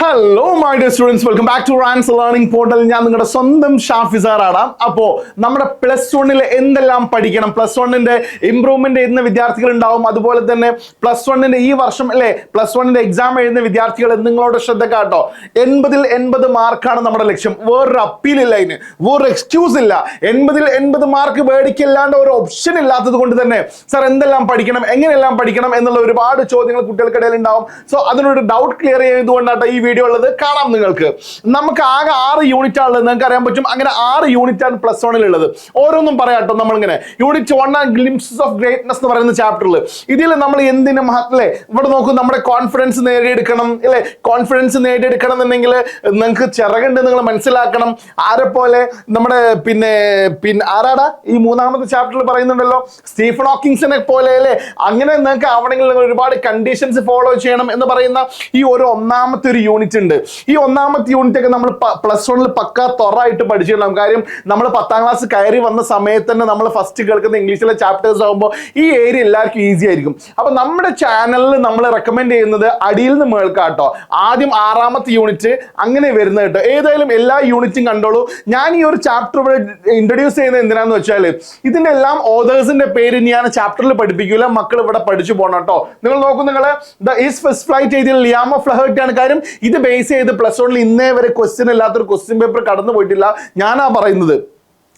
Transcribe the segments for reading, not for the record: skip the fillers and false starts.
Hello my dear students, welcome back to Rans learning portal. ഞാൻ നിങ്ങളുടെ സ്വന്തം ഷാഫിസാർ ആടാം. അപ്പോൾ നമ്മുടെ +1 എന്തെല്ലാം പഠിക്കണം, +1 ഇംപ്രൂവ്മെന്റ് ചെയ്യുന്ന വിദ്യാർത്ഥികൾ ഉണ്ടാവും. അതുപോലെ തന്നെ +1 ഈ വർഷം അല്ലെ +1 എക്സാം എഴുതുന്ന വിദ്യാർത്ഥികൾ നിങ്ങളുടെ ശ്രദ്ധ കാട്ടോ. 80 80 മാർക്കാണ് നമ്മുടെ ലക്ഷ്യം. വേറൊരു അപ്പീലില്ല, അതിന് വേറൊരു എക്സ്ക്യൂസ് ഇല്ല. 80 80 മാർക്ക് മേടിക്കില്ലാണ്ട് ഒരു ഓപ്ഷൻ ഇല്ലാത്തത് കൊണ്ട് തന്നെ സാർ എന്തെല്ലാം പഠിക്കണം, എങ്ങനെയെല്ലാം പഠിക്കണം എന്നുള്ള ഒരുപാട് ചോദ്യങ്ങൾ കുട്ടികൾക്കിടയിൽ ഉണ്ടാവും. സോ അതിനൊരു ഡൗട്ട് ക്ലിയർ ചെയ്തുകൊണ്ടാണ് ഈ വീഡിയോ ഉള്ളത്. കാണാം നിങ്ങൾക്ക്. നമുക്ക് ആകെ 6 യൂണിറ്റ് ആണുള്ളത്, നിങ്ങൾക്ക് അറിയാൻ പറ്റും. അങ്ങനെ 6 യൂണിറ്റ് ആണ് +1 ഉള്ളത്. ഓരോന്നും പറയാട്ടോ. നമ്മളിങ്ങനെ യൂണിറ്റ് 1 ആണ് ഗ്ലിംപ്സസ് ഓഫ് ഗ്രേറ്റ്നസ് എന്ന് പറയുന്ന ചാപ്റ്ററിൽ. ഇതിൽ നമ്മൾ എന്തിനും അല്ലേ ഇവിടെ നോക്കും, നമ്മുടെ കോൺഫിഡൻസ് നേടിയെടുക്കണം അല്ലെ. കോൺഫിഡൻസ് നേടിയെടുക്കണം എന്നുണ്ടെങ്കിൽ നിങ്ങൾക്ക് ചിറകുണ്ട്, നിങ്ങൾ മനസ്സിലാക്കണം. ആരെ പോലെ നമ്മുടെ പിന്നെ ആരാടാ ഈ 3ാമത്തെ ചാപ്റ്ററിൽ പറയുന്നുണ്ടല്ലോ, സ്റ്റീഫൻ ഹോക്കിൻസിനെ പോലെ അല്ലേ. അങ്ങനെ നിങ്ങൾക്ക് ആവണമെങ്കിൽ നിങ്ങൾ ഒരുപാട് കണ്ടീഷൻസ് ഫോളോ ചെയ്യണം എന്ന് പറയുന്ന ഈ ഒരു 1ാമത്തെ ഒരു യൂണിറ്റ് ഉണ്ട്. ഈ 1ാമത്തെ യൂണിറ്റ് ഒക്കെ നമ്മൾ +1 പക്കാ തൊറായിട്ട് പഠിച്ചിട്ടുണ്ടാകും. കാര്യം നമ്മൾ 10ാം ക്ലാസ് കയറി വന്ന സമയത്ത് തന്നെ നമ്മൾ ഫസ്റ്റ് കേൾക്കുന്ന ഇംഗ്ലീഷിലെ ചാപ്റ്റേഴ്സ് ആകുമ്പോൾ ഈ ഏരിയ എല്ലാവർക്കും ഈസി ആയിരിക്കും. അപ്പൊ നമ്മുടെ ചാനലിൽ നമ്മൾ റെക്കമെൻഡ് ചെയ്യുന്നത് അടിയിൽ നിന്ന് മേൾക്കാട്ടോ. ആദ്യം 6ാമത്തെ യൂണിറ്റ് അങ്ങനെ വരുന്നത് കേട്ടോ. ഏതായാലും എല്ലാ യൂണിറ്റും കണ്ടോളൂ. ഞാൻ ഈ ഒരു ചാപ്റ്റർ ഇവിടെ ഇൻട്രൊഡ്യൂസ് ചെയ്യുന്നത് എന്തിനാന്ന് വെച്ചാൽ ഇതിന്റെ എല്ലാം ഓതേഴ്സിന്റെ പേര് ഞാൻ ചാപ്റ്ററിൽ പഠിപ്പിക്കില്ല, മക്കൾ ഇവിടെ പഠിച്ചു പോകണം കേട്ടോ. നിങ്ങൾ നോക്കൂ, നിങ്ങൾ ഈസ് ഫസ്റ്റ് ഫ്ലൈറ്റ് എഴുതിയ ലിയാമോ ഫ്ലഹർട്ടി ആണ്. കാര്യം ഇത് ബേസ് ചെയ്ത് +1 ഇന്നേ വരെ ക്വസ്റ്റ്യൻ ഇല്ലാത്തൊരു ക്വസ്റ്റ്യൻ പേപ്പർ കടന്നു പോയിട്ടില്ല. ഞാനാ പറയുന്നത്.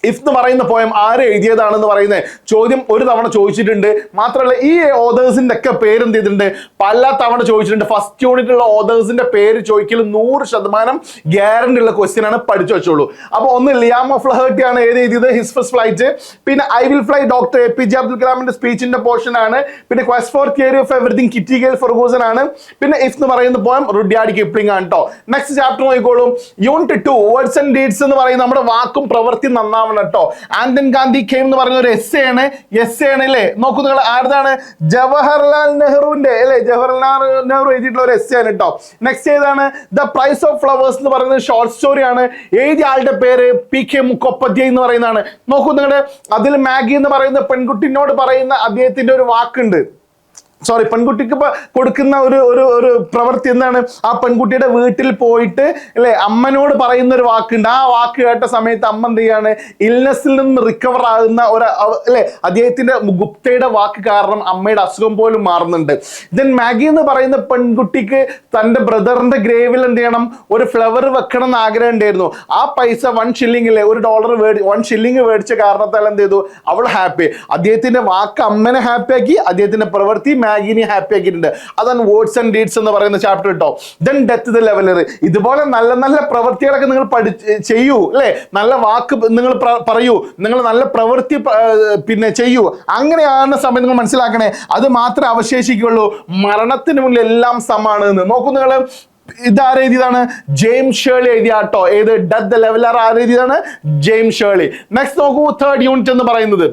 ഇഫ് എന്ന് പറയുന്ന പോയം ആര് എഴുതിയതാണെന്ന് പറയുന്ന ചോദ്യം ഒരു തവണ ചോദിച്ചിട്ടുണ്ട്. മാത്രമല്ല ഈ ഓതേഴ്സിന്റെ ഒക്കെ പേര് എന്ത് ചെയ്തിട്ടുണ്ട്, പല തവണ ചോദിച്ചിട്ടുണ്ട്. ഫസ്റ്റ് യൂണിറ്റുള്ള ഓതേഴ്സിന്റെ പേര് ചോദിക്കലും 100% ഗ്യാരണ്ടി ഉള്ള ക്വസ്റ്റ്യൻ ആണ്, പഠിച്ചു വെച്ചോളൂ. അപ്പൊ ഒന്ന് ലിയാമോ ഫ്ലഹർട്ടി ആണ് ഏത് എഴുതിയത്, ഹിസ് ഫസ്റ്റ് ഫ്ലൈറ്റ്. പിന്നെ I will fly doctor APJ Abdul കലാമിന്റെ സ്പീച്ചിന്റെ പോർഷൻ ആണ്. പിന്നെ quest for theory of everything Kitty Gail Ferguson ആണ്. പിന്നെ ഇഫ് എന്ന് പറയുന്ന പോയം റുഡ്യാർഡ് കിപ്ലിംഗ് ആണ് കേട്ടോ. നെക്സ്റ്റ് ചാപ്റ്റർ നോക്കിക്കോളൂ. യൂണിറ്റ് 2 വേർഡ്സ് ആൻഡ് ഡീഡ്സ് എന്ന് പറയുന്നത് നമ്മുടെ വാക്കും പ്രവൃത്തി നന്നാവണം കേട്ടോ. ആന്റൺ ഗാന്ധി കെയിം എന്ന് പറയുന്ന ഒരു എസ്സേ ആണ് അല്ലേ. നോക്കൂ നിങ്ങൾ, ആരുതാണ്, ജവഹർലാൽ നെഹ്റുവിന്റെ അല്ലെ, ജവഹർലാൽ നെഹ്റു എഴുതിയിട്ടുള്ള ഒരു എസ്സേ ആണ് കേട്ടോ. നെക്സ്റ്റ് ഏതാണ്, ദ പ്രൈസ് ഓഫ് ഫ്ലവേഴ്സ് എന്ന് പറയുന്നത് ഷോർട്ട് സ്റ്റോറി ആണ്. എഴുതിയ ആളുടെ പേര് PK മുഖോപാധ്യായ എന്ന് പറയുന്നതാണ്. നോക്കൂ നിങ്ങളുടെ, അതിൽ മാഗി എന്ന് പറയുന്ന പെൺകുട്ടിനോട് പറയുന്ന അദ്ദേഹത്തിന്റെ ഒരു വാക്കുണ്ട്. സോറി, പെൺകുട്ടിക്ക് കൊടുക്കുന്ന ഒരു പ്രവൃത്തി എന്താണ്, ആ പെൺകുട്ടിയുടെ വീട്ടിൽ പോയിട്ട് അല്ലെ അമ്മനോട് പറയുന്ന ഒരു വാക്കുണ്ട്. ആ വാക്ക് കേട്ട സമയത്ത് അമ്മ എന്ത് ചെയ്യാണ്, ഇൽനെസ്സിൽ നിന്ന് റിക്കവർ ആകുന്ന ഒരു അല്ലെ, അദ്ദേഹത്തിന്റെ ഗുപ്തയുടെ വാക്ക് കാരണം അമ്മയുടെ അസുഖം പോലും മാറുന്നുണ്ട്. ദെൻ മാഗി എന്ന് പറയുന്ന പെൺകുട്ടിക്ക് തന്റെ ബ്രദറിന്റെ ഗ്രേവിൽ എന്ത് ചെയ്യണം, ഒരു ഫ്ലവർ വെക്കണം എന്ന് ആഗ്രഹം ഉണ്ടായിരുന്നു. ആ പൈസ $1 ഷില്ലിംഗ് $1 ഷില്ലിംഗ് മേടിച്ച കാരണത്താൽ എന്ത് ചെയ്തു, അവൾ ഹാപ്പി. അദ്ദേഹത്തിന്റെ വാക്ക് അമ്മനെ ഹാപ്പി ആക്കി, അദ്ദേഹത്തിന്റെ പ്രവൃത്തി മാഗിനെ ഹാപ്പി ആക്കിയിട്ടുണ്ട്. അതാണ് വേർഡ്സ് ആൻഡ് ഡീഡ്സ് എന്ന് പറയുന്ന ചാപ്റ്റർ കേട്ടോ. Then death the leveller. ഇതുപോലെ നല്ല നല്ല പ്രവൃത്തികളൊക്കെ നിങ്ങൾ ചെയ്യൂ അല്ലെ, നല്ല വാക്ക് നിങ്ങൾ പറയൂ, നിങ്ങൾ നല്ല പ്രവൃത്തി പിന്നെ ചെയ്യൂ. അങ്ങനെയാണ് സമയം നിങ്ങൾ മനസ്സിലാക്കണേ. അത് മാത്രമേ അവശേഷിക്കുള്ളൂ. മരണത്തിന് മുന്നിൽ എല്ലാം സമാണ് എന്ന്. നോക്കൂ നിങ്ങൾ, ഇതാരെഴുതിയതാണ്, ജെയിംസ് ഷേർലി എഴുതിയാട്ടോ. ഏത് ഡെത്ത് ദ ലെവലർ ആരെഴുതിയതാണ്, ജെയിംസ് ഷേർലി. നെക്സ്റ്റ് നോക്കൂ, 3rd യൂണിറ്റ് എന്ന് പറയുന്നത്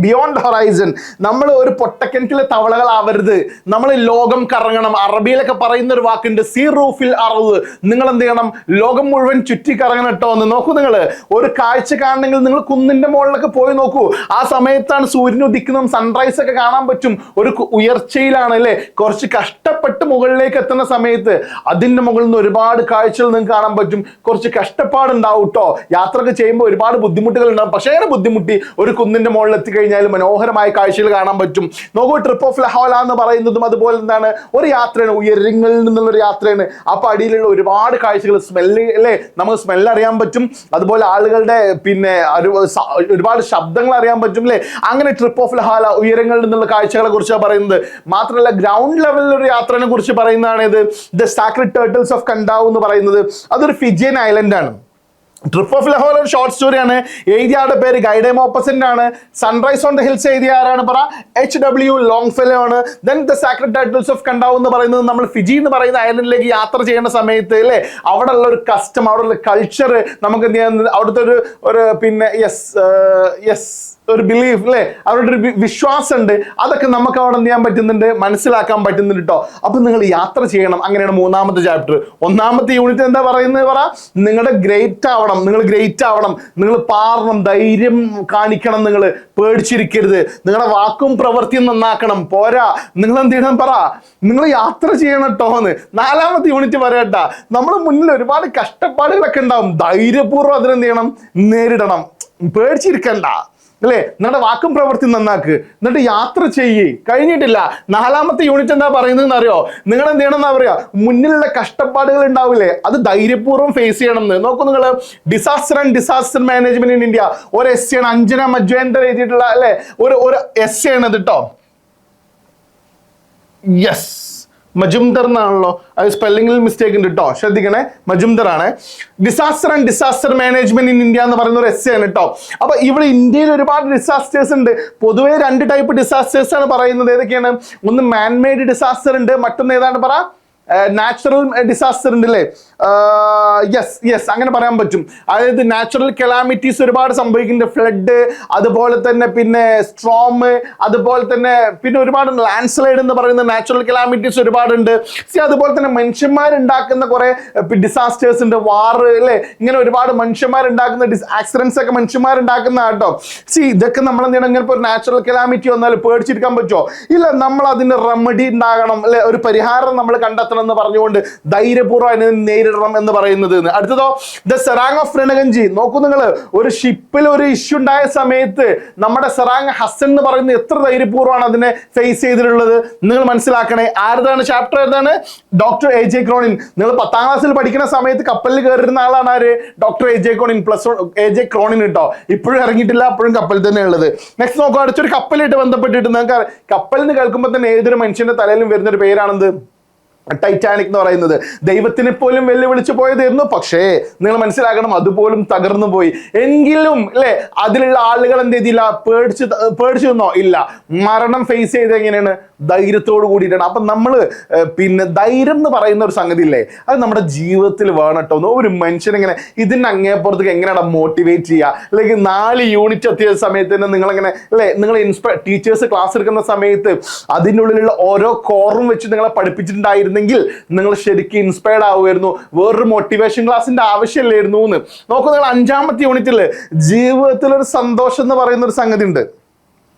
ബിയോണ്ട് ഹൊറൈസൺ. നമ്മൾ ഒരു പൊട്ടക്കിണറ്റിലെ തവളകളാവരുത്, നമ്മൾ ലോകം കറങ്ങണം. അറബിയിലൊക്കെ പറയുന്ന ഒരു വാക്കുണ്ട്, സീ റൂഫിൽ അറവ്. നിങ്ങൾ എന്ത് ചെയ്യണം, ലോകം മുഴുവൻ ചുറ്റി കറങ്ങണം കേട്ടോ. എന്ന് നോക്കൂ, നിങ്ങൾ ഒരു കാഴ്ച കാണണമെങ്കിൽ നിങ്ങൾ കുന്നിന്റെ മുകളിലൊക്കെ പോയി നോക്കൂ. ആ സമയത്താണ് സൂര്യൻ ഉദിക്കുന്നതും സൺറൈസ് ഒക്കെ കാണാൻ പറ്റും. ഒരു ഉയർച്ചയിലാണ് അല്ലെ, കുറച്ച് കഷ്ടപ്പെട്ട് മുകളിലേക്ക് എത്തുന്ന സമയത്ത് അതിന്റെ മുകളിൽ നിന്ന് ഒരുപാട് കാഴ്ചകൾ നിങ്ങൾക്ക് കാണാൻ പറ്റും. കുറച്ച് കഷ്ടപ്പാടുണ്ടാവും കേട്ടോ. യാത്രയൊക്കെ ചെയ്യുമ്പോൾ ഒരുപാട് ബുദ്ധിമുട്ടുകൾ ഉണ്ടാവും. പക്ഷേ അങ്ങനെ ബുദ്ധിമുട്ടി ഒരു കുന്നിന്റെ മുകളിൽ എത്തി കഴിഞ്ഞാൽ മനോഹരമായ കാഴ്ചകൾ കാണാൻ പറ്റും. നോക്കൂ, ട്രിപ്പ് ഓഫ് ലഹോല എന്ന് പറയുന്നതും അതുപോലെ എന്താണ്, ഒരു യാത്രയാണ്, ഉയരങ്ങളിൽ നിന്നുള്ള ഒരു യാത്രയാണ്. അപ്പൊ അടിയിലുള്ള ഒരുപാട് കാഴ്ചകൾ, സ്മെല്ല് അല്ലെ, നമുക്ക് സ്മെല്ല് അറിയാൻ പറ്റും. അതുപോലെ ആളുകളുടെ പിന്നെ ഒരുപാട് ശബ്ദങ്ങൾ അറിയാൻ പറ്റും അല്ലെ. അങ്ങനെ ട്രിപ്പ് ഓഫ് ലഹോല ഉയരങ്ങളിൽ നിന്നുള്ള കാഴ്ചകളെ കുറിച്ചാണ് പറയുന്നത്. മാത്രമല്ല ഗ്രൗണ്ട് ലെവലിൽ ഒരു യാത്രയെ കുറിച്ച് പറയുന്നതാണ് ഇത്, ദ സാക്രഡ് ടേർട്ടിൽസ് ഓഫ് കണ്ടാവ് എന്ന് പറയുന്നത്. അതൊരു ഫിജിയൻ ഐലൻഡ് ആണ്. ട്രിപ്പ് ഓഫ് ലഹോല ഒരു ഷോർട്ട് സ്റ്റോറിയാണ്. എഴുതിയ ആളുടെ പേര് ഗൈഡെ മോപ്പസന്റ് ആണ്. സൺറൈസ് ഓൺ ദ ഹിൽസ് എഴുതിയ ആരാണ്, പറ, HW ലോങ്ഫെല്ലോ ആണ്. Then the sacred titles of കണ്ടാവ് എന്ന് പറയുന്നത് നമ്മൾ ഫിജി എന്ന് പറയുന്ന ഐലൻഡിലേക്ക് യാത്ര ചെയ്യുന്ന സമയത്ത് അല്ലെ, അവിടെ ഉള്ള ഒരു കസ്റ്റം, അവിടെ ഉള്ള കൾച്ചർ നമുക്ക് എന്ത് ചെയ്യാൻ, അവിടുത്തെ ഒരു പിന്നെ ഒരു ബിലീഫ് അല്ലെ, അവരുടെ ഒരു വിശ്വാസം ഉണ്ട്. അതൊക്കെ നമുക്ക് അവിടെ എന്ത് ചെയ്യാൻ പറ്റുന്നുണ്ട്, മനസ്സിലാക്കാൻ പറ്റുന്നുണ്ട് കേട്ടോ. അപ്പൊ നിങ്ങൾ യാത്ര ചെയ്യണം. അങ്ങനെയാണ് മൂന്നാമത്തെ ചാപ്റ്റർ. ഒന്നാമത്തെ യൂണിറ്റ് എന്താ പറയുന്നത് പറ, നിങ്ങളുടെ ഗ്രേറ്റ് ആവണം, നിങ്ങൾ ഗ്രേറ്റ് ആവണം, നിങ്ങൾ പാറണം, ധൈര്യം കാണിക്കണം, നിങ്ങൾ പേടിച്ചിരിക്കരുത്, നിങ്ങളുടെ വാക്കും പ്രവൃത്തിയും നന്നാക്കണം. പോരാ, നിങ്ങൾ എന്ത് ചെയ്യണം പറ, നിങ്ങൾ യാത്ര ചെയ്യണം കേട്ടോ എന്ന്. നാലാമത്തെ യൂണിറ്റ് പറയട്ടാ, നമ്മുടെ മുന്നിൽ ഒരുപാട് കഷ്ടപ്പാടുകളൊക്കെ ഉണ്ടാവും, ധൈര്യപൂർവ്വം അതിനെന്ത് ചെയ്യണം, നേരിടണം, പേടിച്ചിരിക്കണ്ട അല്ലേ. നിങ്ങളുടെ വാക്കും പ്രവൃത്തി നന്നാക്ക്, എന്നിട്ട് യാത്ര ചെയ്യ്. കഴിഞ്ഞിട്ടില്ല. നാലാമത്തെ യൂണിറ്റ് എന്താ പറയുന്നത് അറിയോ, നിങ്ങൾ എന്ത് ചെയ്യണം എന്നാ പറയാ, മുന്നിലുള്ള കഷ്ടപ്പാടുകൾ ഉണ്ടാവില്ലേ, അത് ധൈര്യപൂർവ്വം ഫേസ് ചെയ്യണം എന്ന്. നോക്കൂ നിങ്ങൾ, disaster and disaster management in India ഒരു എസ് ആണ്, അഞ്ജന മജ്വേന്ദർ എഴുതിയിട്ടുള്ള അല്ലെ ഒരു എസ് ആണ് കേട്ടോ. യെസ്, മജുംദർ എന്നാണല്ലോ, അത് സ്പെല്ലിംഗിൽ മിസ്റ്റേക്ക് ഉണ്ട് കേട്ടോ, ശ്രദ്ധിക്കണേ, മജുംദർ ആണ്. Disaster and disaster management in India എന്ന് പറയുന്ന ഒരു എസ് ആണ് കേട്ടോ. അപ്പൊ ഇവിടെ ഇന്ത്യയിൽ ഒരുപാട് ഡിസാസ്റ്റേഴ്സ് ഉണ്ട്. പൊതുവേ 2 ടൈപ്പ് ഡിസാസ്റ്റേഴ്സ് ആണ് പറയുന്നത്. ഏതൊക്കെയാണ്? ഒന്ന് മാൻമെയ്ഡ് ഡിസാസ്റ്റർ ഉണ്ട്, മറ്റൊന്ന് ഏതാണ് പറ, നാച്ചുറൽ ഡിസാസ്റ്റർ ഉണ്ട് അല്ലേ. യെസ് അങ്ങനെ പറയാൻ പറ്റും. അതായത് നാച്ചുറൽ കലാമിറ്റീസ് ഒരുപാട് സംഭവിക്കുന്നുണ്ട്, ഫ്ലഡ്, അതുപോലെ തന്നെ പിന്നെ സ്ട്രോം, അതുപോലെ തന്നെ പിന്നെ ഒരുപാട് ലാൻഡ് സ്ലൈഡ് എന്ന് പറയുന്ന നാച്ചുറൽ കലാമിറ്റീസ് ഒരുപാടുണ്ട്. അതുപോലെ തന്നെ മനുഷ്യന്മാരുണ്ടാക്കുന്ന കുറെ ഡിസാസ്റ്റേഴ്സ് ഉണ്ട്, വാർ അല്ലേ, ഇങ്ങനെ ഒരുപാട് മനുഷ്യന്മാരുണ്ടാക്കുന്ന ആക്സിഡൻസ് ഒക്കെ മനുഷ്യന്മാരുണ്ടാക്കുന്ന കേട്ടോ. ഇതൊക്കെ നമ്മൾ എന്ത് ചെയ്യണം, ഇങ്ങനെ ഒരു നാച്ചുറൽ കലാമിറ്റി വന്നാൽ പേടിച്ചിരിക്കാൻ പറ്റുമോ? ഇല്ല, നമ്മൾ അതിന് റെമഡി ഉണ്ടാകണം അല്ലെ, ഒരു പരിഹാരം നമ്മൾ കണ്ടെത്തണം എന്ന് പറഞ്ഞുകൊണ്ട് ധൈര്യപൂർവ്വം അതിനെ നേരിടണം എന്ന് പറയുന്നത്. അടുത്തതോ ദ സെറാങ് ഓഫ് രണഗഞ്ചി. നോക്കൂ നിങ്ങൾ, ഒരു ഷിപ്പിൽ ഒരു ഇഷ്യൂ ഉണ്ടായ സമയത്ത് നമ്മുടെ സെറാങ് ഹസൻ എന്ന് പറയുന്നത് എത്ര ധൈര്യപൂർവ്വമാണ് അതിനെ ഫേസ് ചെയ്തിട്ടുള്ളത്. നിങ്ങൾ മനസ്സിലാക്കണേ. ആരതാണ് ചാപ്റ്റർ ഏതാണ്? Doctor AJ Cronin. നിങ്ങൾ 10ാം ക്ലാസ്സിൽ പഠിക്കുന്ന സമയത്ത് കപ്പലിൽ കയറിയിരുന്ന ആളാണ് ആര്? Doctor AJ Cronin, AJ Cronin കേട്ടോ. ഇപ്പോഴും ഇറങ്ങിയിട്ടില്ല, അപ്പോഴും കപ്പലിൽ തന്നെ ഉള്ളത്. നെക്സ്റ്റ് നോക്കുക, അടുത്തൊരു കപ്പലായിട്ട് ബന്ധപ്പെട്ടിട്ട് നിങ്ങൾക്ക് കപ്പലിന് കേൾക്കുമ്പോൾ തന്നെ ഏതൊരു മനുഷ്യന്റെ തലയിലും വരുന്നൊരു പേരാണെന്ത്? ടൈറ്റാനിക് എന്ന് പറയുന്നത്. ദൈവത്തിനെ പോലും വെല്ലുവിളിച്ചു പോയതായിരുന്നു, പക്ഷേ നിങ്ങൾ മനസ്സിലാക്കണം, അതുപോലും തകർന്നു പോയി. എങ്കിലും അല്ലെ, അതിലുള്ള ആളുകൾ എന്ത് ചെയ്തില്ല, പേടിച്ചു നിന്നോ? ഇല്ല, മരണം ഫേസ് ചെയ്ത് എങ്ങനെയാണ്? ധൈര്യത്തോട് കൂടിയിട്ടാണ്. അപ്പൊ നമ്മൾ പിന്നെ ധൈര്യം എന്ന് പറയുന്ന ഒരു സംഗതി ഇല്ലേ, അത് നമ്മുടെ ജീവിതത്തിൽ വേണം കേട്ടോ. ഒരു മനുഷ്യനെങ്ങനെ ഇതിന് അങ്ങേപ്പുറത്തേക്ക് എങ്ങനെയാണ് മോട്ടിവേറ്റ് ചെയ്യുക, അല്ലെങ്കിൽ 4 യൂണിറ്റ് എത്തിയ സമയത്ത് തന്നെ നിങ്ങളെങ്ങനെ അല്ലെ, നിങ്ങൾ ടീച്ചേഴ്സ് ക്ലാസ് എടുക്കുന്ന സമയത്ത് അതിനുള്ളിലുള്ള ഓരോ കോറും വെച്ച് നിങ്ങളെ പഠിപ്പിച്ചിട്ടുണ്ടായിരുന്നു െങ്കിൽ നിങ്ങൾ ശരിക്കും ഇൻസ്പയർഡ് ആവുമായിരുന്നു. വേറൊരു മോട്ടിവേഷൻ ക്ലാസിന്റെ ആവശ്യമില്ലായിരുന്നു എന്ന്. നോക്കൂ, നിങ്ങൾ 5ാമത്തെ യൂണിറ്റിൽ ജീവിതത്തിൽ ഒരു സന്തോഷം എന്ന് പറയുന്ന ഒരു സംഗതി ഉണ്ട്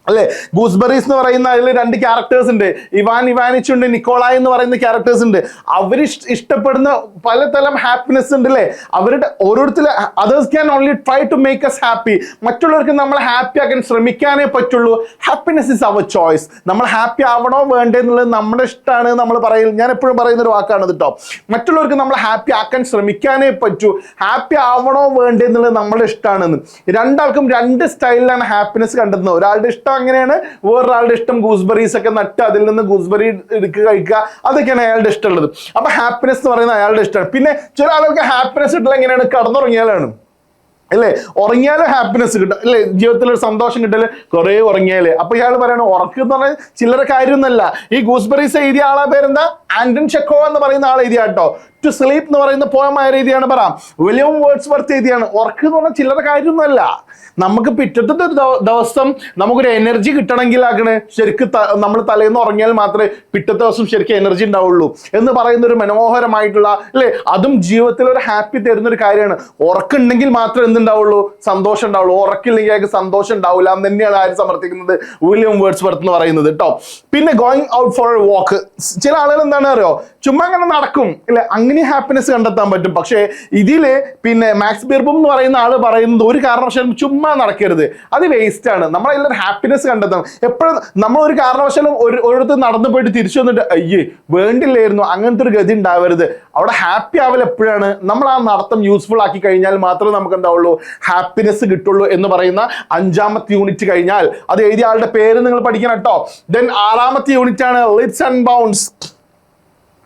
അല്ലെ. ഗൂസ്ബെറീസ് എന്ന് പറയുന്ന അതിൽ 2 ക്യാരക്ടേഴ്സ് ഉണ്ട്, ഇവാൻ ഇവാനിച്ച് ഉണ്ട്, നിക്കോളായ് എന്ന് പറയുന്ന ക്യാരക്ടേഴ്സ് ഉണ്ട്. അവർ ഇഷ്ടപ്പെടുന്ന പലതരം ഹാപ്പിനെസ് ഉണ്ട് അല്ലേ. അവരുടെ ഓരോരുത്തർ others can only try to make us happy. മറ്റുള്ളവർക്ക് നമ്മൾ ഹാപ്പി ആക്കാൻ ശ്രമിക്കാനേ പറ്റുള്ളൂ. Happiness is our choice. നമ്മൾ ഹാപ്പി ആവണോ വേണ്ടേ എന്നുള്ളത് നമ്മുടെ ഇഷ്ടമാണ്. നമ്മൾ പറയുന്നത്, ഞാൻ എപ്പോഴും പറയുന്ന ഒരു വാക്കാണ് കേട്ടോ. മറ്റുള്ളവർക്ക് നമ്മൾ ഹാപ്പി ആക്കാൻ ശ്രമിക്കാനേ പറ്റൂ. ഹാപ്പി ആവണോ വേണ്ടേ എന്നുള്ളത് നമ്മുടെ ഇഷ്ടമാണെന്ന്. രണ്ടാൾക്കും 2 സ്റ്റൈലിലാണ് ഹാപ്പിനെസ് കണ്ടെത്തുന്നത്. ഒരാളുടെ ഇഷ്ടം അങ്ങനെയാണ്, വേറൊരാളുടെ ഇഷ്ടം ഗൂസ്ബെറീസ് ഒക്കെ നട്ട് അതിൽ നിന്ന് ഗൂസ്ബെറി എടുക്കുക, കഴിക്കുക, അതൊക്കെയാണ് അയാളുടെ ഇഷ്ടമുള്ളത്. അപ്പൊ ഹാപ്പിനെസ് എന്ന് പറയുന്നത് അയാളുടെ ഇഷ്ടമാണ്. പിന്നെ ചില ആളുകൾക്ക് ഹാപ്പിനെസ് കിട്ടില്ല എങ്ങനെയാണ്? കടന്നുറങ്ങിയാലാണ് അല്ലേ. ഉറങ്ങിയാലും ഹാപ്പിനെസ് കിട്ടും അല്ലേ, ജീവിതത്തിൽ ഒരു സന്തോഷം കിട്ടല് കുറെ ഉറങ്ങിയാല്. അപ്പൊ ഇയാൾ പറയണ ഉറക്കം എന്ന് പറഞ്ഞാൽ ചില്ലറ കാര്യമൊന്നുമല്ല. ഈ ഗൂസ്ബെറീസ് എഴുതിയ ആളെ പേരെന്താ? ആന്റൺ ചെക്കോ എന്ന് പറയുന്ന ആൾ എഴുതിയ കേട്ടോ. ടു സ്ലീപ്പ് എന്ന് പറയുന്ന പോയം ആര് എഴുതിയാണ് പറ? വില്യം വേർഡ്സ്വർത്ത് എഴുതിയാണ്. ഉറക്കം എന്ന് പറഞ്ഞാൽ ചില്ലറ കാര്യമൊന്നുമല്ല. നമുക്ക് പിറ്റത്തെ ദിവസം നമുക്കൊരു എനർജി കിട്ടണമെങ്കിൽ ശരിക്കും നമ്മൾ തലേന്ന് ഉറങ്ങിയാൽ മാത്രമേ പിറ്റത്തെ ദിവസം ശരിക്കും എനർജി ഉണ്ടാവുള്ളൂ എന്ന് പറയുന്ന ഒരു മനോഹരമായിട്ടുള്ള അല്ലേ, അതും ജീവിതത്തിൽ ഒരു ഹാപ്പി തരുന്ന ഒരു കാര്യമാണ്. ഉറക്കുണ്ടെങ്കിൽ മാത്രമേ എന്തുണ്ടാവുള്ളൂ? സന്തോഷം ഉണ്ടാവുള്ളൂ. ഉറക്കില്ലെങ്കിൽ അയാൾക്ക് സന്തോഷം ഉണ്ടാവില്ല എന്ന് തന്നെയാണ് ആര് സമർത്ഥിക്കുന്നത്? വില്യം വേർഡ്സ്വർത്ത് എന്ന് പറയുന്നത് കേട്ടോ. പിന്നെ going out for a walk. ചില ആളുകൾ എന്താണ് അറിയോ, ചുമ്മാ അങ്ങനെ നടക്കും ഇല്ലേ, അങ്ങനെ ഹാപ്പിനെസ് കണ്ടെത്താൻ പറ്റും. പക്ഷേ ഇതില് പിന്നെ മാക്സ് ബിർബും എന്ന് പറയുന്ന ആള് പറയുന്നത് ഒരു കാരണവശാലും ചുമ്മാ നടക്കരുത്, അത് വേസ്റ്റ് ആണ്. നമ്മളെല്ലാവരും ഹാപ്പിനെസ് കണ്ടെത്തണം. എപ്പോഴും നമ്മൾ ഒരു കാരണവശാലും ഒരിടത്ത് നടന്നു പോയിട്ട് തിരിച്ചു വന്നിട്ട് അയ്യേ വേണ്ടില്ലായിരുന്നു, അങ്ങനത്തെ ഒരു ഗതി ഉണ്ടാവരുത്. അവിടെ ഹാപ്പി ആവൽ എപ്പോഴാണ്? നമ്മൾ ആ നടത്തം യൂസ്ഫുൾ ആക്കി കഴിഞ്ഞാൽ മാത്രമേ നമുക്ക് എന്താവുള്ളൂ, ഹാപ്പിനെസ് കിട്ടുള്ളൂ എന്ന് പറയുന്ന 5ാമത്തെ യൂണിറ്റ് കഴിഞ്ഞാൽ അത് എഴുതിയ ആളുടെ പേര് നിങ്ങൾ പഠിക്കണം കേട്ടോ. ദെൻ 6ാമത്തെ യൂണിറ്റ് ആണ് ലിറ്റ്സ് ആൻഡ് ബൗണ്ട്സ്.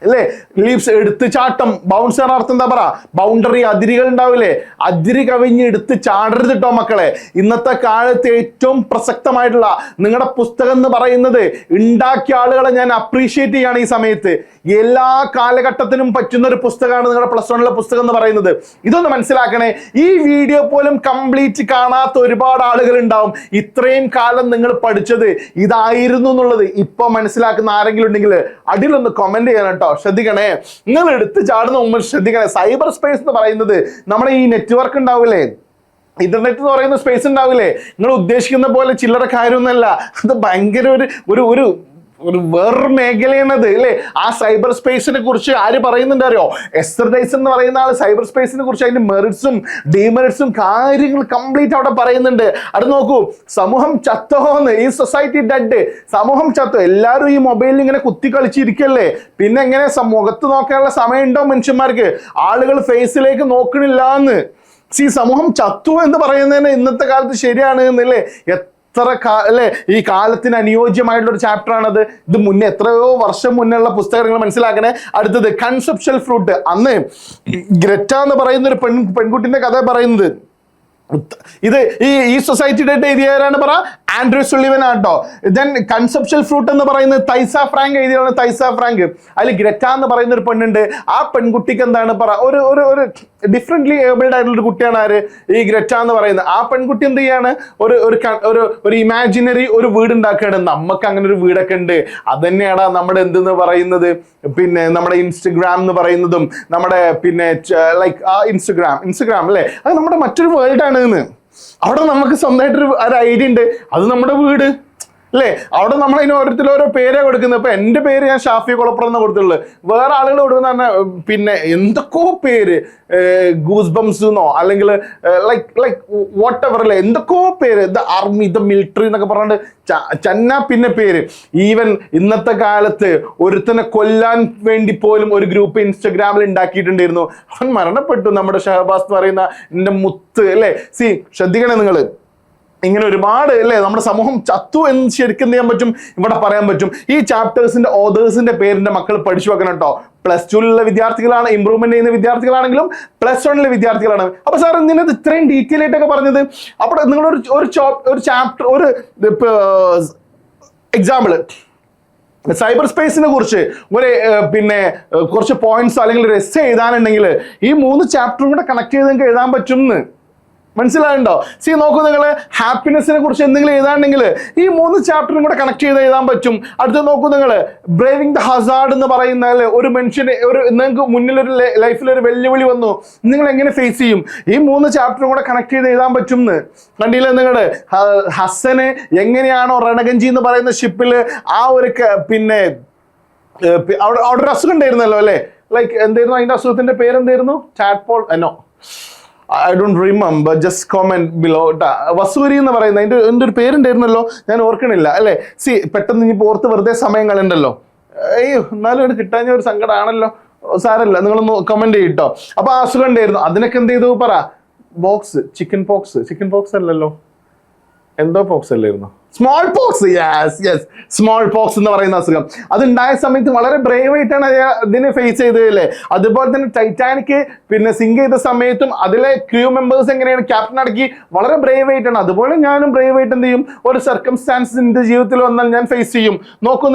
അല്ലേ? ലീപ്സ് എടുത്ത് ചാട്ടം, ബൗൺസർ അർത്ഥം എന്താ പറ, ബൗണ്ടറി, അതിരുകൾ ഉണ്ടാവില്ലേ, അതിര് കവിഞ്ഞ് എടുത്ത് ചാടരുത് കേട്ടോ മക്കളെ. ഇന്നത്തെ കാലത്ത് ഏറ്റവും പ്രസക്തമായിട്ടുള്ള നിങ്ങളുടെ പുസ്തകം എന്ന് പറയുന്നത് ഉണ്ടാക്കിയ ആളുകളെ ഞാൻ അപ്രീഷിയേറ്റ് ചെയ്യാണ് ഈ സമയത്ത്. എല്ലാ കാലഘട്ടത്തിനും പറ്റുന്ന ഒരു പുസ്തകമാണ് നിങ്ങളുടെ +1 പുസ്തകം എന്ന് പറയുന്നത്. ഇതൊന്ന് മനസ്സിലാക്കണേ. ഈ വീഡിയോ പോലും കംപ്ലീറ്റ് കാണാത്ത ഒരുപാട് ആളുകൾ ഉണ്ടാവും. ഇത്രയും കാലം നിങ്ങൾ പഠിച്ചത് ഇതായിരുന്നു എന്നുള്ളത് ഇപ്പൊ മനസ്സിലാക്കുന്ന ആരെങ്കിലും ഉണ്ടെങ്കിൽ അടിയിലൊന്ന് കമന്റ് ചെയ്യണം കേട്ടോ. ശ്രദ്ധിക്കണേ, നിങ്ങൾ എടുത്ത് ചാടുന്ന മുമ്പ് ശ്രദ്ധിക്കണേ. സൈബർ സ്പേസ് എന്ന് പറയുന്നത് നമ്മുടെ ഈ നെറ്റ്വർക്ക് ഉണ്ടാവില്ലേ, ഇന്റർനെറ്റ് എന്ന് പറയുന്ന സ്പേസ് ഉണ്ടാവില്ലേ, നിങ്ങൾ ഉദ്ദേശിക്കുന്ന പോലെ ചില്ലറ കാര്യമൊന്നുമല്ല. അത് ഭയങ്കര ഒരു വേറൊരു മേഖലയാണത് അല്ലേ. ആ സൈബർ സ്പേസിനെ കുറിച്ച് ആര് പറയുന്നുണ്ട് അറിയോ? എസ്റ്റർ ഡൈസൺ എന്ന് പറയുന്ന ആൾ സൈബർ സ്പേസിനെ കുറിച്ച് അതിന്റെ മെറിറ്റ്സും ഡിമെറിറ്റ്സും കാര്യങ്ങൾ കംപ്ലീറ്റ് അവിടെ പറയുന്നുണ്ട്. അത് നോക്കൂ, സമൂഹം ചത്തോന്ന്, ഈ സൊസൈറ്റി ഡെഡ്, സമൂഹം ചത്തോ. എല്ലാവരും ഈ മൊബൈലിൽ ഇങ്ങനെ കുത്തി കളിച്ചിരിക്കല്ലേ, പിന്നെ എങ്ങനെ മുഖത്ത് നോക്കാനുള്ള സമയം ഉണ്ടോ മനുഷ്യന്മാർക്ക്? ആളുകൾ ഫേസിലേക്ക് നോക്കണില്ല എന്ന്. സമൂഹം ചത്തു എന്ന് പറയുന്നതിന് ഇന്നത്തെ കാലത്ത് ശരിയാണ് എന്നല്ലേ? അല്ലേ, ഈ കാലത്തിന് അനുയോജ്യമായിട്ടുള്ള ഒരു ചാപ്റ്റർ ആണത്. ഇത് മുന്നേ എത്രയോ വർഷം മുന്നുള്ള പുസ്തകങ്ങൾ മനസ്സിലാക്കണേ. അടുത്തത് കൺസെപ്ച്വൽ ഫ്രൂട്ട്. അന്ന് ഗ്രറ്റ എന്ന് പറയുന്ന ഒരു പെൺകുട്ടിന്റെ കഥ പറയുന്നത്. ഇത് ഈ സൊസൈറ്റിയുടെ എഴുതിയാരാണ് പറ, ആൻഡ്രൂ സുള്ളിവൻ ആട്ടോ. ദെൻ കൺസെപ്ച്വൽ ഫ്രൂട്ട് എന്ന് പറയുന്നത് തൈസ ഫ്രാങ്ക് എഴുതിയാണ്. തൈസ ഫ്രാങ്ക്. അതിൽ ഗ്രറ്റ എന്ന് പറയുന്ന ഒരു പെണ്ണുണ്ട്. ആ പെൺകുട്ടിക്ക് എന്താണ് പറ, ഒരു ഡിഫറെന്റ്ലി ഏബിൾഡ് ആയിട്ടുള്ള ഒരു കുട്ടിയാണ് ആര്, ഈ ഗ്രറ്റ എന്ന് പറയുന്നത്. ആ പെൺകുട്ടി എന്ത് ചെയ്യാണ്, ഒരു ഇമാജിനറി ഒരു വീട് ഉണ്ടാക്കുകയാണ്. നമുക്ക് അങ്ങനെ ഒരു വീടൊക്കെ ഉണ്ട്. അത് തന്നെയാണ് നമ്മുടെ എന്തെന്ന് പറയുന്നത്, പിന്നെ നമ്മുടെ ഇൻസ്റ്റഗ്രാം എന്ന് പറയുന്നതും നമ്മുടെ പിന്നെ ലൈക്ക് ആ ഇൻസ്റ്റഗ്രാം അല്ലേ, അത് നമ്മുടെ മറ്റൊരു വേൾഡ് ആണ്. അവിടെ നമുക്ക് സ്വന്തമായിട്ടൊരു ഐഡിയ ഉണ്ട്, അത് നമ്മുടെ വീട് അല്ലേ. അവിടെ നമ്മൾ അതിന് ഓരോ പേരെ കൊടുക്കുന്നത്. ഇപ്പൊ എന്റെ പേര് ഞാൻ ഷാഫി കൊളപ്പുറം എന്ന് കൊടുത്തുള്ളത്. വേറെ ആളുകൾ കൊടുക്കുന്ന പറഞ്ഞാൽ പിന്നെ എന്തൊക്കെയോ പേര്, ഗൂസ് ബംസ് എന്നോ അല്ലെങ്കിൽ ലൈക്ക് വാട്ട് എവർ അല്ലേ, എന്തൊക്കെയോ പേര്, ദ ആർമി, ദ മിലിറ്ററി എന്നൊക്കെ പറഞ്ഞിട്ട് ചന്ന പിന്നെ പേര്. ഈവൻ ഇന്നത്തെ കാലത്ത് ഒരുത്തനെ കൊല്ലാൻ വേണ്ടി പോലും ഒരു ഗ്രൂപ്പ് ഇൻസ്റ്റഗ്രാമിൽ ഉണ്ടാക്കിയിട്ടുണ്ടായിരുന്നു. അവൻ മരണപ്പെട്ടു, നമ്മുടെ ഷഹബാസ് എന്ന് പറയുന്ന എന്റെ മുത്ത് അല്ലേ. ശ്രദ്ധിക്കണേ നിങ്ങൾ, ഇങ്ങനെ ഒരുപാട് അല്ലേ നമ്മുടെ സമൂഹം ചത്തു എന്ന് ശരിക്കും എന്ത് ചെയ്യാൻ പറ്റും, ഇവിടെ പറയാൻ പറ്റും. ഈ ചാപ്റ്റേഴ്സിന്റെ ഓതേഴ്സിന്റെ പേരിന്റെ മക്കൾ പഠിച്ചു വെക്കണം കേട്ടോ. +2 വിദ്യാർത്ഥികളാണ്, ഇമ്പ്രൂവ്മെന്റ് ചെയ്യുന്ന വിദ്യാർത്ഥികളാണെങ്കിലും +1 വിദ്യാർത്ഥികളാണ്. അപ്പൊ സാർ എന്തിനത് ഇത്രയും ഡീറ്റെയിൽ ആയിട്ടൊക്കെ പറഞ്ഞത്? അപ്പോൾ നിങ്ങളൊരു ചാപ്റ്റർ, ഒരു എക്സാമ്പിള് സൈബർ സ്പേസിനെ കുറിച്ച് പിന്നെ കുറച്ച് പോയിന്റ്സ് അല്ലെങ്കിൽ ഒരു എസ്സേ എഴുതാനുണ്ടെങ്കിൽ ഈ 3 ചാപ്റ്ററും കൂടെ കണക്ട് ചെയ്ത് നിങ്ങൾക്ക് എഴുതാൻ പറ്റും എന്ന് മനസ്സിലായുണ്ടോ? നോക്കൂ, നിങ്ങൾ ഹാപ്പിനെസ്സിനെ കുറിച്ച് എന്തെങ്കിലും എഴുതാണെങ്കിൽ ഈ 3 ചാപ്റ്ററും കൂടെ കണക്ട് ചെയ്ത് എഴുതാൻ പറ്റും. അടുത്ത നോക്കൂ, നിങ്ങൾ ബ്രേവിംഗ് ദ ഹസാർഡ് എന്ന് പറയുന്ന ഒരു മനുഷ്യന് നിങ്ങൾക്ക് മുന്നിൽ ഒരു ലൈഫിൽ ഒരു വെല്ലുവിളി വന്നു, നിങ്ങൾ എങ്ങനെ ഫേസ് ചെയ്യും? ഈ 3 ചാപ്റ്ററും കൂടെ കണക്ട് ചെയ്ത് എഴുതാൻ പറ്റും എന്ന് കണ്ടില്ലേ നിങ്ങൾ? ഹസന് എങ്ങനെയാണോ റണഗഞ്ചി എന്ന് പറയുന്ന ഷിപ്പിൽ ആ ഒരു പിന്നെ അവിടെ ഒരു അസുഖം ഉണ്ടായിരുന്നല്ലോ അല്ലെ, ലൈക്ക് എന്തായിരുന്നു അതിന്റെ അസുഖത്തിന്റെ പേരെന്തായിരുന്നു? ടാഡ്പോൾ എന്നോ, I don't remember, just comment below. വസൂരി എന്ന് പറയുന്നത് അതിന്റെ ഒരു പേരുണ്ടായിരുന്നല്ലോ, ഞാൻ ഓർക്കണില്ല അല്ലെ. പെട്ടെന്ന് ഇനി ഓർത്ത് വെറുതെ സമയം കളയണ്ടല്ലോ. എന്നാലും ഒരു കിട്ടാൻ ഒരു സങ്കടമാണല്ലോ. സാരല്ല, നിങ്ങളൊന്ന് കമന്റ് ചെയ്യട്ടോ. അപ്പൊ ആ അസുഖം ഉണ്ടായിരുന്നു, അതിനൊക്കെ എന്ത് ചെയ്തു പറ? ചിക്കൻ പോക്സ് അല്ലല്ലോ, എന്തോ പോക്സ് അല്ലായിരുന്നു, സ്മോൾ പോക്സ്. സ്മോൾ പോക്സ് എന്ന് പറയുന്ന അസുഖം അതുണ്ടായ സമയത്ത് വളരെ ബ്രേവ് ആയിട്ടാണ് ഇതിനെ ഫേസ് ചെയ്തതല്ലേ. അതുപോലെ തന്നെ ടൈറ്റാനിക് പിന്നെ സിങ്ക് ചെയ്ത സമയത്തും അതിലെ ക്രൂ മെമ്പേഴ്സ് എങ്ങനെയാണ്, ക്യാപ്റ്റൻ അടക്കി വളരെ ബ്രേവ് ആയിട്ടാണ്. അതുപോലെ ഞാനും ബ്രേവ് ആയിട്ട് എന്ത് ചെയ്യും, ഒരു സർക്കംസ്റ്റാൻസ് എന്റെ ജീവിതത്തിൽ വന്നാൽ ഞാൻ ഫേസ് ചെയ്യും. നോക്കൂ,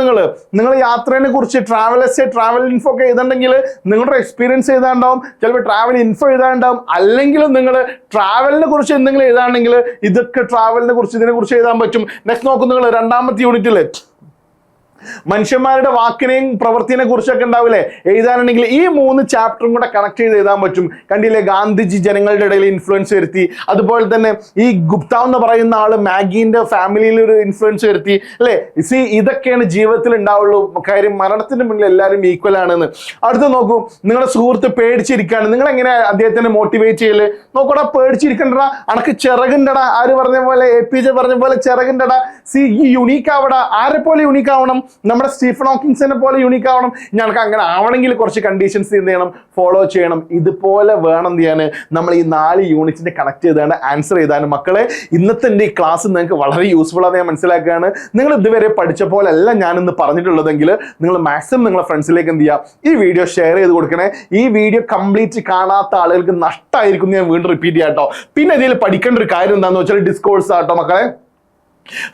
നിങ്ങൾ യാത്രയെ കുറിച്ച് ട്രാവൽ ഇൻഫോ ഒക്കെ എഴുതണ്ടെങ്കിൽ നിങ്ങളുടെ എക്സ്പീരിയൻസ് എഴുതാണ്ടാവും, ചിലപ്പോൾ ട്രാവൽ ഇൻഫോ എഴുതാണ്ടാവും. അല്ലെങ്കിൽ നിങ്ങൾ ട്രാവലിനെ കുറിച്ച് എന്തെങ്കിലും എഴുതാണെങ്കിൽ ഇതൊക്കെ ട്രാവലിനെ കുറിച്ച് ഇതിനെ കുറിച്ച് എഴുതാൻ പറ്റും. നെക്സ്റ്റ് നോക്കൂ, നിങ്ങൾ 2ാമത്തെ യൂണിറ്റില് മനുഷ്യന്മാരുടെ വാക്കിനെയും പ്രവൃത്തിനെ കുറിച്ചൊക്കെ ഉണ്ടാവില്ലേ എഴുതാനുണ്ടെങ്കിൽ ഈ 3 ചാപ്റ്ററും കൂടെ കണക്ട് ചെയ്ത് എഴുതാൻ പറ്റും. കണ്ടില്ലേ, ഗാന്ധിജി ജനങ്ങളുടെ ഇടയിൽ ഇൻഫ്ലുവൻസ് വരുത്തി. അതുപോലെ തന്നെ ഈ ഗുപ്ത എന്ന് പറയുന്ന ആള് മാഗിന്റെ ഫാമിലിയിൽ ഒരു ഇൻഫ്ലുവൻസ് വരുത്തി അല്ലെ. ഇതൊക്കെയാണ് ജീവിതത്തിൽ ഉണ്ടാവുള്ളൂ. കാര്യം മരണത്തിന് മുന്നിൽ എല്ലാവരും ഈക്വൽ ആണെന്ന്. അടുത്ത് നോക്കൂ, നിങ്ങളുടെ സുഹൃത്ത് പേടിച്ചിരിക്കുകയാണ്, നിങ്ങൾ എങ്ങനെ അദ്ദേഹത്തിനെ മോട്ടിവേറ്റ് ചെയ്യല്? നോക്കടാ, പേടിച്ചിരിക്കണ്ടടാ, അനക്ക് ചിറകുണ്ടടാ. ആര് പറഞ്ഞ പോലെ, APJ പറഞ്ഞ പോലെ ചിറകുണ്ടടാ. ഈ യുണീക്ക് ആവടാ. ആരെ പോലെ യുണീക്ക് ആവണം? നമ്മുടെ സ്റ്റീഫൻ ഹോക്കിൻസിനെ പോലെ യൂണിക് ആവണം, ഞങ്ങൾക്ക് അങ്ങനെ ആവണമെങ്കിൽ കുറച്ച് കണ്ടീഷൻസ് എന്ത് ചെയ്യണം, ഫോളോ ചെയ്യണം. ഇതുപോലെ വേണം എന്ത് ചെയ്യാൻ, നമ്മൾ ഈ 4 യൂണിറ്റിനെ കണക്ട് ചെയ്താണ് ആൻസർ ചെയ്താണ്. മക്കളെ, ഇന്നത്തെ എൻ്റെ ഈ ക്ലാസ് നിങ്ങൾക്ക് വളരെ യൂസ്ഫുൾ ആണെന്ന് ഞാൻ മനസ്സിലാക്കുകയാണ്. നിങ്ങൾ ഇതുവരെ പഠിച്ച പോലെ അല്ല ഞാനിന്ന് പറഞ്ഞിട്ടുള്ളതെങ്കിൽ നിങ്ങൾ മാക്സിമം നിങ്ങളുടെ ഫ്രണ്ട്സിലേക്ക് എന്ത് ചെയ്യുക, ഈ വീഡിയോ ഷെയർ ചെയ്ത് കൊടുക്കണേ. ഈ വീഡിയോ കംപ്ലീറ്റ് കാണാത്ത ആളുകൾക്ക് നഷ്ടമായിരിക്കും, ഞാൻ വീണ്ടും റിപ്പീറ്റ് ചെയ്യാം കേട്ടോ. പിന്നെ ഇതിൽ പഠിക്കേണ്ട ഒരു കാര്യം എന്താണെന്ന് വെച്ചാൽ ഡിസ്കോഴ്സ് ആട്ടോ മക്കളെ.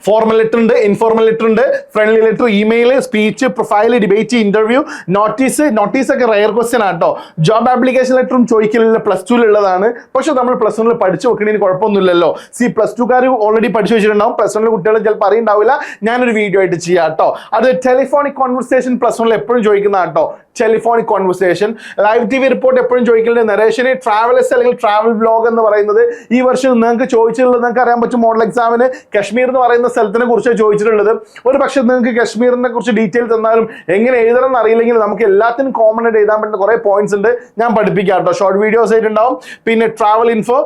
ഫോർമൽ ലെറ്റർ ഉണ്ട്, ഇൻഫോർമൽ ലെറ്റർ ഉണ്ട്, friendly letter, email, speech, profile, debate, interview, notice ഒക്കെ റയർ ക്വസ്റ്റ്യൻ ആട്ടോ. ജോബ് ആപ്ലിക്കേഷൻ ലെറ്ററും ചോദിക്കലില്ല, +2 ഉള്ളതാണ്. പക്ഷെ നമ്മൾ +1 പഠിച്ചു വെക്കണതിന് കുഴപ്പമൊന്നുമില്ലല്ലോ. +2കാർ ഓൾറെഡി പഠിച്ചു വെച്ചിട്ടുണ്ടാവും, +1 കുട്ടികൾ ചിലപ്പോൾ അറിയുണ്ടാവില്ല. ഞാനൊരു വീഡിയോ ആയിട്ട് ചെയ്യാം കേട്ടോ. അത് ടെലിഫോണിക് കോൺവെർസേഷൻ +1 എപ്പോഴും ചോദിക്കുന്ന കേട്ടോ. Telephonic conversation, live TV report എപ്പോഴും ചോദിക്കലുണ്ട്. നരേഷന് ട്രാവലേഴ്സ് അല്ലെങ്കിൽ ട്രാവൽ വ്ലോഗ് എന്ന് പറയുന്നത് ഈ വർഷം നിങ്ങൾക്ക് ചോദിച്ചിട്ടുള്ളത് നിങ്ങൾക്ക് അറിയാൻ പറ്റും. മോഡൽ എക്സാമിന് കശ്മീർ എന്ന് പറയുന്ന സ്ഥലത്തിനെ കുറിച്ച് ചോദിച്ചിട്ടുള്ളത്. ഒരു പക്ഷേ നിങ്ങൾക്ക് കശ്മീരിനെ കുറിച്ച് ഡീറ്റെയിൽ തന്നാലും എങ്ങനെ എഴുതണം എന്ന് അറിയില്ലെങ്കിൽ നമുക്ക് എല്ലാത്തിനും കോമൺ ആയിട്ട് എഴുതാൻ പറ്റുന്ന കുറെ പോയിന്റ്സ് ഉണ്ട്, ഞാൻ പഠിപ്പിക്കാം കേട്ടോ. ഷോർട്ട് വീഡിയോസ് ആയിട്ടുണ്ടാവും. പിന്നെ ട്രാവൽ ഇൻഫോ,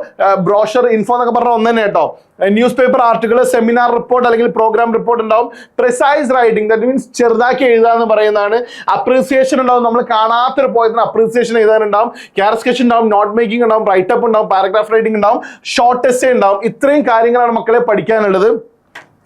ബ്രോഷർ ഇൻഫോ എന്നൊക്കെ പറഞ്ഞാൽ ഒന്ന് തന്നെ കേട്ടോ. News paper article, seminar report അല്ലെങ്കിൽ പ്രോഗ്രാം റിപ്പോർട്ട് ഉണ്ടാവും. പ്രിസൈസ് റൈറ്റിംഗ്, ദാറ്റ് മീൻസ് ചെറുതാക്കി എഴുതുക എന്ന് പറയുന്നതാണ്. അപ്രീസിയേഷൻ ഉണ്ടാവും, നമ്മൾ കാണാത്തൊരു പോയിന്റിന് അപ്രീസിയേഷൻ എഴുതാനുണ്ടാവും. ക്യാരസ്കേഷൻ ഉണ്ടാവും, നോട്ട് മേക്കിംഗ് ഉണ്ടാവും, റൈറ്റപ്പ് ഉണ്ടാവും, പാരഗ്രാഫ് റൈറ്റിംഗ് ഉണ്ടാവും, ഷോർട്ട് എസ്സേ ഉണ്ടാവും. ഇത്രയും കാര്യങ്ങളാണ് മക്കളെ പഠിക്കാനുള്ളത്.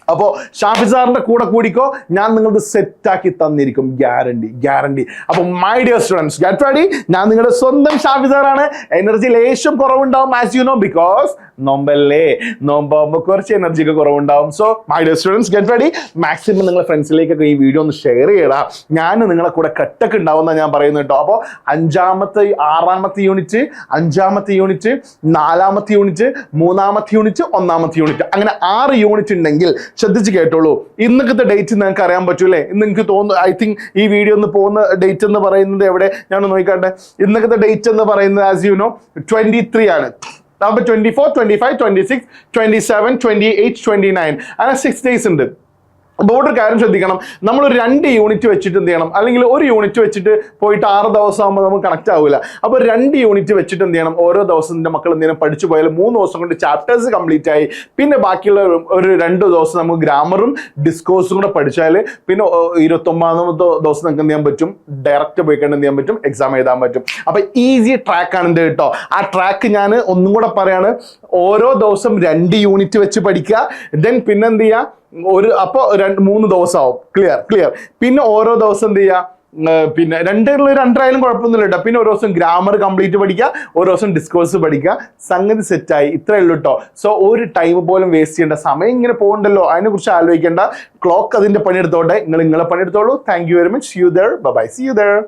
അപ്പോൾ ഷാഫി സാറിന്റെ കൂടെ കൂടിക്കോ, ഞാൻ നിങ്ങൾക്ക് സെറ്റ് ആക്കി തന്നിരിക്കും, ഗ്യാരണ്ടി. അപ്പൊ my dear students, get ready. ഞാൻ നിങ്ങളുടെ സ്വന്തം ഷാഫി സാറാണ്. എനർജി ലേശം കുറവുണ്ടാവും, ആസ് യു നോ, ബിക്കോസ് നോമ്പല്ലേ, നോമ്പാകുമ്പോൾ കുറച്ച് എനർജി ഒക്കെ കുറവുണ്ടാവും. So my dear students, get ready. Maximum നിങ്ങളുടെ ഫ്രണ്ട്സിലേക്കൊക്കെ ഈ വീഡിയോ ഒന്ന് ഷെയർ ചെയ്യടാ. ഞാൻ നിങ്ങളെ കൂടെ കട്ടൊക്കെ ഉണ്ടാവുന്ന ഞാൻ പറയുന്നത് കേട്ടോ. അപ്പോൾ 6ാമത്തെ യൂണിറ്റ്, 5ാമത്തെ യൂണിറ്റ്, 4ാമത്തെ യൂണിറ്റ്, 3ാമത്തെ യൂണിറ്റ്, 1ാമത്തെ യൂണിറ്റ്, അങ്ങനെ 6 യൂണിറ്റ് ഉണ്ടെങ്കിൽ ശ്രദ്ധിച്ച് കേട്ടോളൂ. ഇന്നത്തെ ഡേറ്റ് നിങ്ങൾക്ക് അറിയാൻ പറ്റൂലേ? ഇന്ന് നിങ്ങൾക്ക് തോന്നുന്നു, ഐ തിങ്ക് ഈ വീഡിയോ ഒന്ന് പോകുന്ന ഡേറ്റ് എന്ന് പറയുന്നത് എവിടെ, ഞാൻ നോക്കിക്കാട്ടെ. ഇന്നത്തെ ഡേറ്റ് എന്ന് പറയുന്നത് ആസ് യു നോ 23 ആണ്. അപ്പോൾ 24, 25, 26, 27, 28, 29 അങ്ങനെ 6 days ഉണ്ട്. അപ്പോൾ ഒരു കാര്യം ശ്രദ്ധിക്കണം, നമ്മളൊരു 2 യൂണിറ്റ് വെച്ചിട്ട് എന്ത് ചെയ്യണം, അല്ലെങ്കിൽ ഒരു യൂണിറ്റ് വെച്ചിട്ട് പോയിട്ട് 6 ദിവസം ആകുമ്പോൾ നമുക്ക് കണക്ട് ആവില്ല. അപ്പോൾ 2 യൂണിറ്റ് വെച്ചിട്ട് എന്ത് ചെയ്യണം, ഓരോ ദിവസത്തിൻ്റെ മക്കൾ എന്ത് ചെയ്യണം, പഠിച്ചു പോയാൽ 3 ദിവസം കൊണ്ട് ചാപ്റ്റേഴ്സ് കംപ്ലീറ്റ് ആയി. പിന്നെ ബാക്കിയുള്ള ഒരു 2 ദിവസം നമുക്ക് ഗ്രാമറും ഡിസ്കോഴ്സും കൂടെ പഠിച്ചാൽ പിന്നെ 29ാമത്തെ ദിവസം നമുക്ക് എന്ത് ചെയ്യാൻ പറ്റും, ഡയറക്റ്റ് പോയിക്കൊണ്ട് എന്ത് ചെയ്യാൻ പറ്റും, എക്സാം എഴുതാൻ പറ്റും. അപ്പോൾ ഈസി ട്രാക്കാണ് എൻ്റെ കേട്ടോ. ആ ട്രാക്ക് ഞാൻ ഒന്നും കൂടെ പറയാണ്, ഓരോ ദിവസം 2 യൂണിറ്റ് വെച്ച് പഠിക്കുക. ദെൻ പിന്നെ എന്ത് ചെയ്യുക, അപ്പോൾ 3 ദിവസമാവും. ക്ലിയർ. പിന്നെ ഓരോ ദിവസം എന്ത് ചെയ്യുക, പിന്നെ 2 ആയാലും കുഴപ്പമൊന്നുമില്ല കേട്ടോ. പിന്നെ ഒരു ദിവസം ഗ്രാമർ കംപ്ലീറ്റ് പഠിക്കുക, ഒരു ദിവസം ഡിസ്കോഴ്സ് പഠിക്കുക. സംഗതി സെറ്റായി, ഇത്രയേ ഉള്ളൂ കേട്ടോ. സോ ഒരു ടൈം പോലും വേസ്റ്റ് ചെയ്യേണ്ട, സമയം ഇങ്ങനെ പോകണ്ടല്ലോ, അതിനെക്കുറിച്ച് ആലോചിക്കേണ്ട. ക്ലോക്ക് അതിന്റെ പണിയെടുത്തോട്ടെ, നിങ്ങളെ പണിയെടുത്തോളൂ. Thank you very much. See you there. Bye bye. See you there.